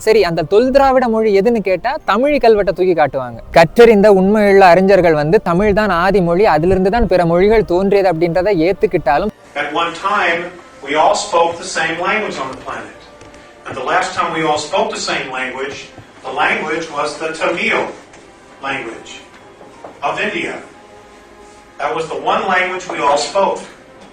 சரி, அந்த தொல் திராவிட மொழி எதுன்னு கேட்டா தமிழ் கல்வெட்டை தூக்கி காட்டுவாங்க. கற்றறிந்த உண்மையுள்ள அறிஞர்கள் வந்து தமிழ் தான் ஆதி மொழி, அதிலிருந்து தான் பிற மொழிகள் தோன்றியது அப்படின்றத ஏத்துக்கிட்டாலும் At one time we all spoke the same language on the planet. And the last time we all spoke the same language, the language was the Tamil language of India. That was the one language we all spoke.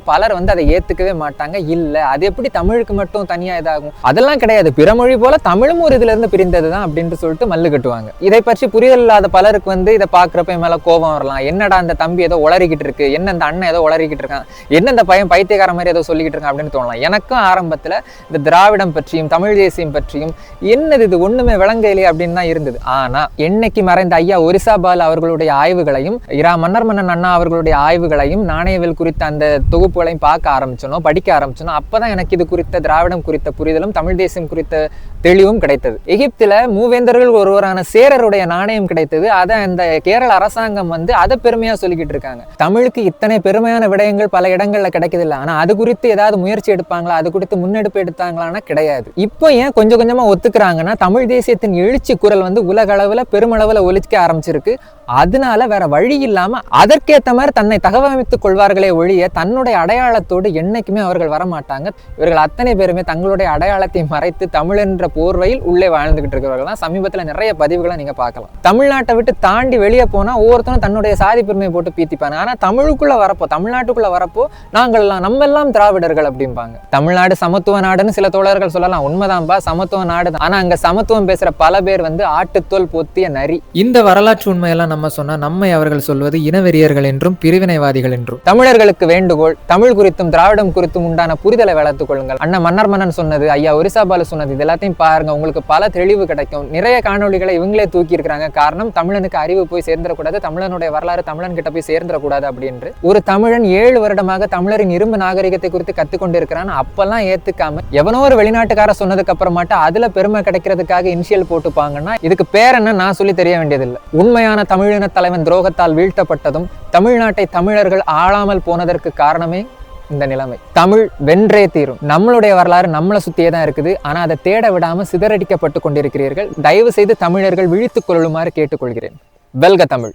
பலர் வந்து அதை ஏத்துக்கவே மாட்டாங்க. இல்ல அது எப்படி தமிழுக்கு மட்டும் தனியா இதாகும், அதெல்லாம் கிடையாது, பிற மொழி போல தமிழும் ஒரு இதுல இருந்து பிரிந்ததுதான் அப்படின்னு சொல்லிட்டு மல்லு கட்டுவாங்க. இதை பற்றி புரிதல் இல்லாத பலருக்கு வந்து இதை பாக்குறப்ப மேல கோபம் வரலாம். என்னடா அந்த தம்பி ஏதோ உளறிக்கிட்டு இருக்கு, என்ன இந்த அண்ணன் ஏதோ உளறிக்கிட்டு இருக்கான், என்ன இந்த பையன் பைத்தியக்கார மாதிரி ஏதோ சொல்லிக்கிட்டு இருக்கான் அப்படின்னு தோணலாம். எனக்கும் ஆரம்பத்துல இந்த திராவிடம் பற்றியும் தமிழ் தேசியம் பற்றியும் என்னது இது ஒண்ணுமே விளங்கலையே அப்படின்னு தான் இருந்தது. ஆனா என்னைக்கு மறைந்த ஐயா ஒரிசா பால் அவர்களுடைய ஆய்வுகளையும் மன்னர் மன்னன் அண்ணா அவர்களுடைய ஆய்வுகளையும் நாணயவியல் குறித்த அந்த தொகுப்புகளையும் பார்க்க ஆரம்பிச்சனோ, படிக்க ஆரம்பிச்சனோ, அப்பதான் எனக்கு இது குறித்த திராவிடம் குறித்த புரிதலும் தமிழ் தேசியம் குறித்த தெளிவும் கிடைத்தது. எகிப்துல மூவேந்தர்கள் ஒருவரான சேரருடைய நாணயம் கிடைத்தது. அதை அந்த கேரள அரசாங்கம் வந்து அதை பெருமையா சொல்லிக்கிட்டு இருக்காங்க. தமிழுக்கு இத்தனை பெருமையான விடயங்கள் பல இடங்கள்ல கிடைக்கதில்லை. ஆனா அது குறித்து ஏதாவது முயற்சி எடுப்பாங்களா, அது குறித்து முன்னெடுப்பு எடுத்தாங்களான்னா கிடையாது. இப்போ ஏன் கொஞ்சம் கொஞ்சமா ஒத்துக்கிறாங்கன்னா தமிழ் தேசியத்தின் எழுச்சி குரல் வந்து உலக அளவுல பெருமளவுல ஒலிக்க ஆரம்பிச்சிருக்கு. அதனால வேற வழி இல்லாம அதற்கேற்ற மாதிரி தன்னை தகவமைத்துக் கொள்வார்களே ஒழிய தன்னுடைய அடையாளத்தோடு என்னைக்குமே அவர்கள் வரமாட்டாங்க. இவர்கள் அத்தனை பேருமே தங்களுடைய அடையாளத்தை மறைத்து தமிழ் என்ற போர்வையில் உள்ளே வாழ்ந்துகிட்டு இருக்கிறவர்கள் தான். சமீபத்தில் நிறைய பதிவுகளை நீங்க பார்க்கலாம். தமிழ்நாட்டை விட்டு தாண்டி வெளியே போனா ஒவ்வொருத்தரும் தன்னுடைய சாதி பெருமையை போட்டு பீத்திப்பாங்க. ஆனா தமிழுக்குள்ள வரப்போ, தமிழ்நாட்டுக்குள்ள வரப்போ நம்ம எல்லாம் திராவிடர்கள் அப்படிம்பாங்க. தமிழ்நாடு சமத்துவ நாடுன்னு சில தோழர்கள் சொல்லலாம். உண்மைதான்பா, சமத்துவ நாடு. ஆனா அங்க சமத்துவம் பேசுற பல பேர் வந்து ஆட்டுத்தோல் பொத்திய நரி. இந்த வரலாற்று உண்மையெல்லாம் நம்ம சொன்னா நம்மை அவர்கள் சொல்வது இனவெறியர்கள் என்றும் பிரிவினைவாதிகள் என்றும். தமிழர்களுக்கு வேண்டுகோள், தமிழ் குறித்தும் திராவிடம் குறித்தும் உண்டான புரிதலை வளர்த்துக் கொள்ளுங்கள். அண்ணன் மன்னர் மன்னன் சொன்னது, ஐயா ஒரிசா பாலு சொன்னது, இது எல்லாத்தையும் பாருங்க, உங்களுக்கு பல தெளிவு கிடைக்கும். நிறைய காணொலிகளை இவங்களே தூக்கி இருக்கிறாங்க. காரணம், தமிழனுக்கு அறிவு போய் சேர்ந்துடக்கூடாது, தமிழனுடைய வரலாறு தமிழன் கிட்ட போய் சேர்ந்துடக்கூடாது அப்படின்னு. ஒரு தமிழன் 7 வருடமாக தமிழரின் இரும்பு நாகரிகத்தை குறித்து கத்துக்கொண்டு இருக்கிறான். அப்பெல்லாம் ஏத்துக்காம எவனோ ஒரு வெளிநாட்டுக்கார சொன்னதுக்கு அப்புறமாட்டா அதுல பெருமை கிடைக்கிறதுக்காக இனிஷியல் போட்டுப்பாங்கன்னா இதுக்கு பேர் என்ன நான் சொல்லி தெரிய வேண்டியதில்லை. உண்மையான தமிழின தலைவன் துரோகத்தால் வீழ்த்தப்பட்டதும் தமிழ்நாட்டை தமிழர்கள் ஆளாமல் போனதற்கு காரணமே இந்த நிலைமை. தமிழ் வென்றே தீரும். நம்மளுடைய வரலாறு நம்மளை சுத்தியே தான் இருக்குது. ஆனா அதை தேட விடாம சிதறடிக்கப்பட்டு கொண்டிருக்கிறீர்கள். தயவு செய்து தமிழர்கள் விழித்துக் கொள்ளுமாறு கேட்டுக்கொள்கிறேன். வெல்க தமிழ்.